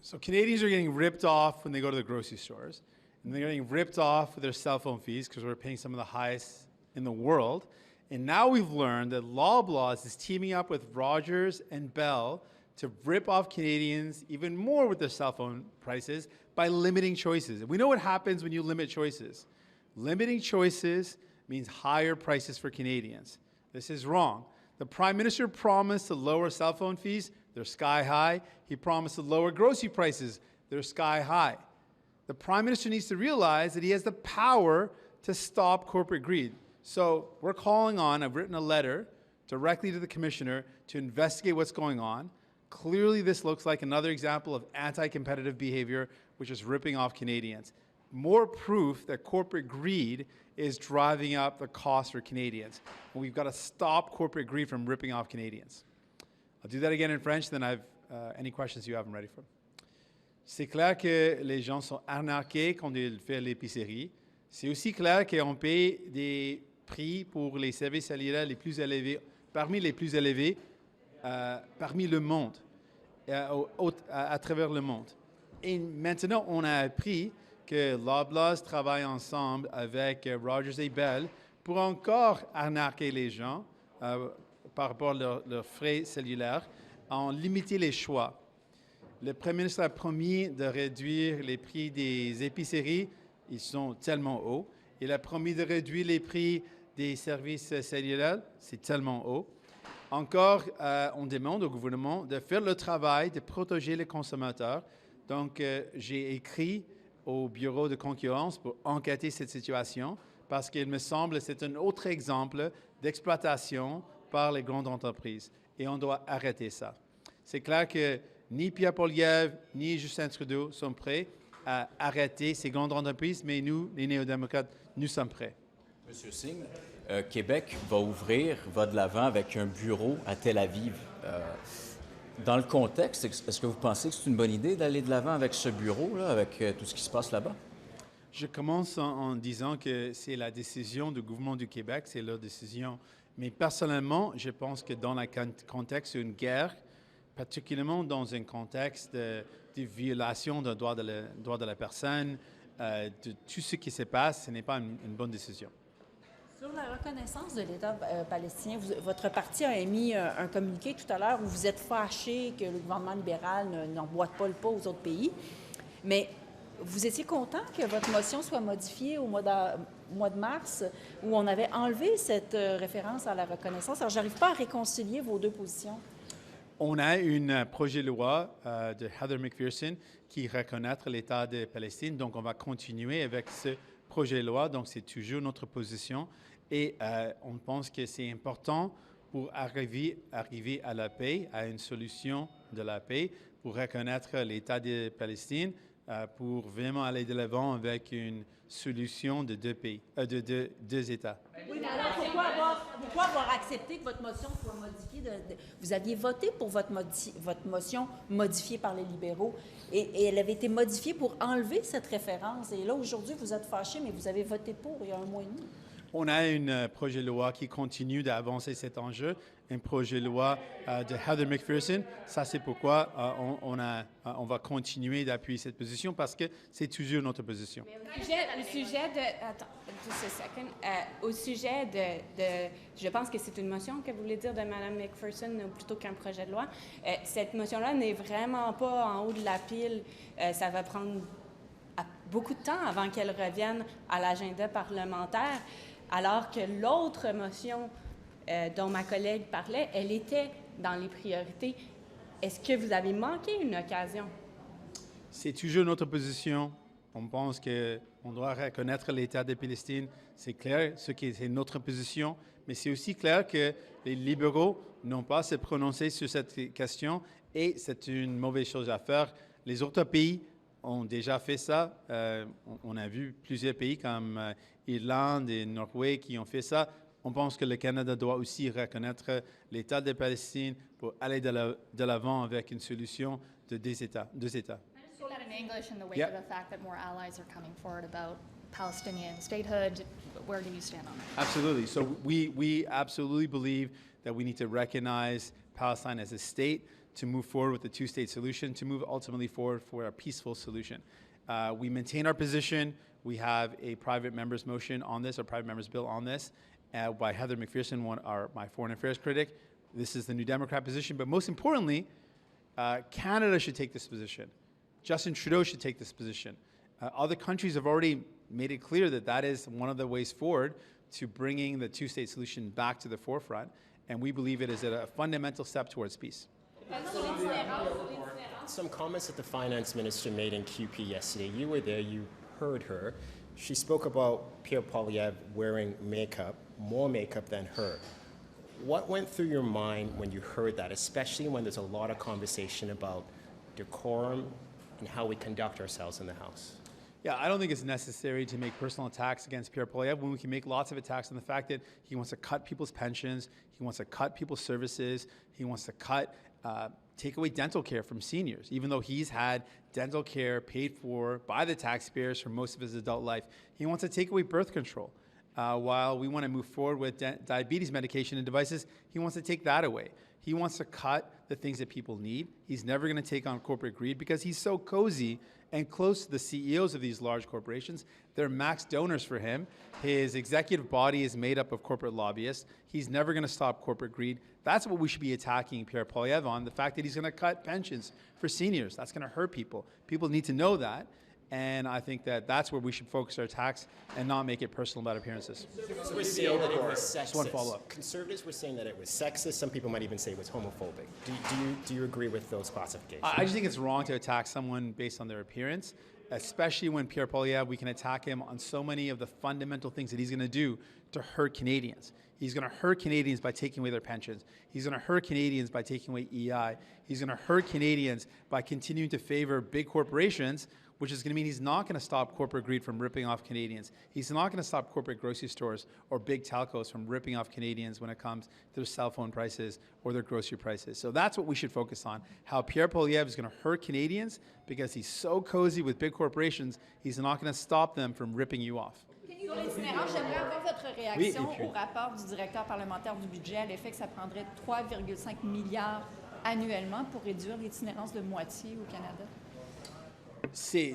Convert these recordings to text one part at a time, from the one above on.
So Canadians are getting ripped off when they go to the grocery stores, and they're getting ripped off with their cell phone fees because we're paying some of the highest in the world. And now we've learned that Loblaw is teaming up with Rogers and Bell to rip off Canadians even more with their cell phone prices by limiting choices. And we know what happens when you limit choices. Limiting choices means higher prices for Canadians. This is wrong. The Prime Minister promised to lower cell phone fees. They're sky high. He promised to lower grocery prices. They're sky high. The Prime Minister needs to realize that he has the power to stop corporate greed. So we're calling on, I've written a letter directly to the Commissioner to investigate what's going on. Clearly, this looks like another example of anti-competitive behavior, which is ripping off Canadians. More proof that corporate greed is driving up the cost for Canadians. And we've got to stop corporate greed from ripping off Canadians. I'll do that again in French, then I've any questions you have, I'm ready for. C'est clair que les gens sont arnaqués quand ils font l'épicerie. C'est aussi clair qu'on paye des prix pour les services cellulaires les plus élevés, parmi les plus élevés, parmi le monde, à travers le monde. Et maintenant, on a appris que Loblaw travaille ensemble avec Rogers et Bell pour encore arnaquer les gens par rapport à leurs frais cellulaires, en limiter les choix. Le Premier ministre a promis de réduire les prix des épiceries, ils sont tellement hauts. Il a promis de réduire les prix des services cellulaires, c'est tellement haut. Encore, on demande au gouvernement de faire le travail de protéger les consommateurs. Donc, j'ai écrit au Bureau de concurrence pour enquêter cette situation parce qu'il me semble que c'est un autre exemple d'exploitation par les grandes entreprises. Et on doit arrêter ça. C'est clair que ni Pierre Poilievre ni Justin Trudeau sont prêts à arrêter ces grandes entreprises, mais nous, les néo-démocrates, nous sommes prêts. Monsieur Singh, Québec va de l'avant avec un bureau à Tel Aviv. Dans le contexte, est-ce que vous pensez que c'est une bonne idée d'aller de l'avant avec ce bureau-là, avec tout ce qui se passe là-bas? Je commence en disant que c'est la décision du gouvernement du Québec, c'est leur décision. Mais personnellement, je pense que dans le contexte d'une guerre, particulièrement dans un contexte de violation des droits de la personne, de tout ce qui se passe, ce n'est pas une bonne décision. Sur la reconnaissance de l'État palestinien, votre parti a émis un communiqué tout à l'heure où vous êtes fâché que le gouvernement libéral n'emboîte pas le pas aux autres pays. Mais vous étiez content que votre motion soit modifiée au mois de mars, où on avait enlevé cette référence à la reconnaissance. Alors, je n'arrive pas à réconcilier vos deux positions. On a un projet de loi de Heather McPherson qui reconnaît l'État de Palestine. Donc, on va continuer avec ce projet de loi. Donc, c'est toujours notre position. Et on pense que c'est important pour arriver à la paix, à une solution de la paix, pour reconnaître l'État de Palestine, pour vraiment aller de l'avant avec une solution de deux pays, de deux États. Oui, mais alors pourquoi avoir accepté que votre motion soit modifiée? Vous aviez voté pour votre motion modifiée par les libéraux et elle avait été modifiée pour enlever cette référence. Et là, aujourd'hui, vous êtes fâché, mais vous avez voté pour il y a un mois et demi. On a un projet de loi qui continue d'avancer cet enjeu, un projet de loi de Heather McPherson. Ça, c'est pourquoi on va continuer d'appuyer cette position parce que c'est toujours notre position. Au sujet de, je pense que c'est une motion que vous voulez dire de Mme McPherson plutôt qu'un projet de loi. Cette motion-là n'est vraiment pas en haut de la pile. Ça va prendre beaucoup de temps avant qu'elle revienne à l'agenda parlementaire. Alors que l'autre motion dont ma collègue parlait, elle était dans les priorités. Est-ce que vous avez manqué une occasion? C'est toujours notre position. On pense qu'on doit reconnaître l'État de Palestine. C'est clair, c'est notre position. Mais c'est aussi clair que les libéraux n'ont pas à se prononcer sur cette question et c'est une mauvaise chose à faire. Les autres pays ont déjà fait ça. On a vu plusieurs pays comme Irlande et Norvège qui ont fait ça. On pense que le Canada doit aussi reconnaître l'État de Palestine pour aller de l'avant avec une solution de deux États. In English, in the wake of the fact that more allies are coming forward about Palestinian statehood, where do you stand on that? Absolutely. So we absolutely believe that we need to recognize Palestine as a state. to move forward with the two-state solution, to move ultimately forward for a peaceful solution. We maintain our position. We have a private member's motion on this, a private member's bill on this, by Heather McPherson, my foreign affairs critic. This is the New Democrat position. But most importantly, Canada should take this position. Justin Trudeau should take this position. Other countries have already made it clear that that is one of the ways forward to bringing the two-state solution back to the forefront. And we believe it is a fundamental step towards peace. Some comments that the finance minister made in QP yesterday. You were there, you heard her. She spoke about Pierre Poilievre wearing makeup, more makeup than her. What went through your mind when you heard that, especially when there's a lot of conversation about decorum and how we conduct ourselves in the House? Yeah, I don't think it's necessary to make personal attacks against Pierre Poilievre when we can make lots of attacks on the fact that he wants to cut people's pensions, he wants to cut people's services, he wants to take away dental care from seniors, even though he's had dental care paid for by the taxpayers for most of his adult life. He wants to take away birth control. While we want to move forward with diabetes medication and devices, he wants to take that away. He wants to cut the things that people need. He's never going to take on corporate greed because he's so cozy and close to the CEOs of these large corporations. They're max donors for him. His executive body is made up of corporate lobbyists. He's never going to stop corporate greed. That's what we should be attacking Pierre Poilievre on, the fact that he's going to cut pensions for seniors. That's going to hurt people. People need to know that. And I think that that's where we should focus our attacks and not make it personal about appearances. Conservatives were saying that it was sexist. Just one follow-up. Conservatives were saying that it was sexist. Some people might even say it was homophobic. Do you agree with those classifications? I just think it's wrong to attack someone based on their appearance, especially when Pierre Poilievre, we can attack him on so many of the fundamental things that he's going to do to hurt Canadians. He's going to hurt Canadians by taking away their pensions. He's going to hurt Canadians by taking away EI. He's going to hurt Canadians by continuing to favor big corporations, which is going to mean he's not going to stop corporate greed from ripping off Canadians. He's not going to stop corporate grocery stores or big telcos from ripping off Canadians when it comes to their cell phone prices or their grocery prices. So that's what we should focus on, how Pierre Poilievre is going to hurt Canadians because he's so cozy with big corporations, he's not going to stop them from ripping you off. Sur l'itinérance, j'aimerais avoir votre réaction au rapport du directeur parlementaire du budget à l'effet que ça prendrait 3,5 milliards annuellement pour réduire l'itinérance de moitié au Canada. C'est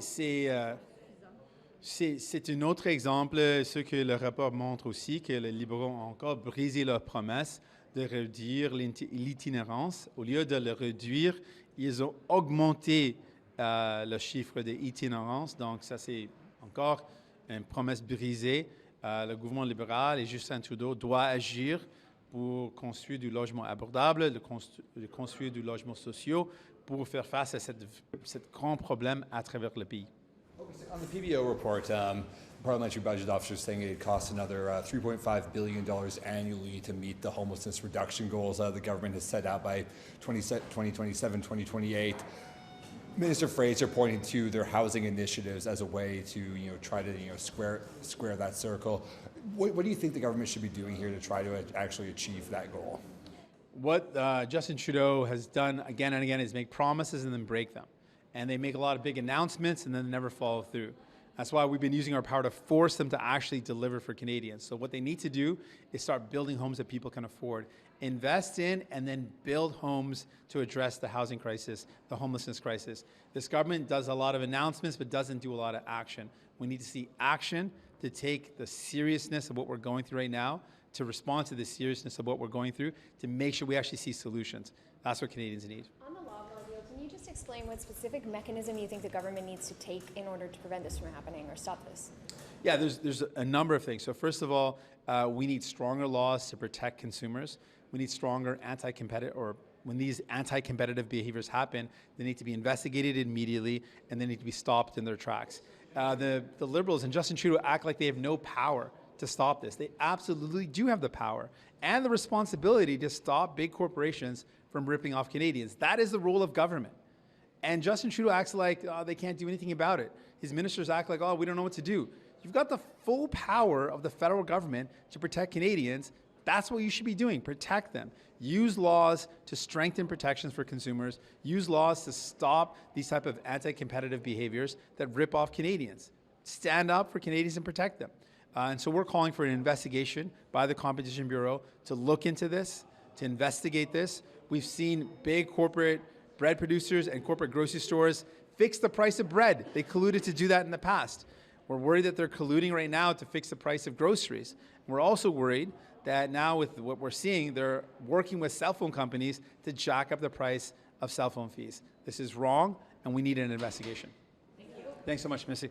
un autre exemple, ce que le rapport montre aussi, que les libéraux ont encore brisé leur promesse de réduire l'itinérance. Au lieu de le réduire, ils ont augmenté le chiffre de l'itinérance. Donc ça, c'est encore une promesse brisée. Le gouvernement libéral et Justin Trudeau doivent agir pour construire du logement abordable, de construire du logement social, pour faire face à ce grand problème à travers le pays. On the PBO report, Parliamentary Budget Officer saying it costs another $3.5 billion annually to meet the homelessness reduction goals the government has set out by 2027, 2028. Minister Fraser pointing to their housing initiatives as a way to try to square that circle. What do you think the government should be doing here to try to actually achieve that goal? What Justin Trudeau has done again and again is make promises and then break them. And they make a lot of big announcements and then never follow through. That's why we've been using our power to force them to actually deliver for Canadians. So what they need to do is start building homes that people can afford. Invest in and then build homes to address the housing crisis, the homelessness crisis. This government does a lot of announcements but doesn't do a lot of action. We need to see action to take the seriousness of what we're going through right now, to respond to the seriousness of what we're going through, to make sure we actually see solutions. That's what Canadians need. On the Loblaw deal, can you just explain what specific mechanism you think the government needs to take in order to prevent this from happening or stop this? Yeah, there's a number of things. So first of all, we need stronger laws to protect consumers. We need stronger anti-competitive, or when these anti-competitive behaviors happen, they need to be investigated immediately and they need to be stopped in their tracks. The Liberals and Justin Trudeau act like they have no power to stop this. They absolutely do have the power and the responsibility to stop big corporations from ripping off Canadians. That is the role of government. And Justin Trudeau acts like they can't do anything about it. His ministers act like, we don't know what to do. You've got the full power of the federal government to protect Canadians. That's what you should be doing, protect them. Use laws to strengthen protections for consumers. Use laws to stop these type of anti-competitive behaviors that rip off Canadians. Stand up for Canadians and protect them. And so we're calling for an investigation by the Competition Bureau to look into this, to investigate this. we've seen big corporate bread producers and corporate grocery stores fix the price of bread. They colluded to do that in the past. We're worried that they're colluding right now to fix the price of groceries. We're also worried that now with what we're seeing, they're working with cell phone companies to jack up the price of cell phone fees. This is wrong, and we need an investigation. Thank you. Thanks so much, Missy.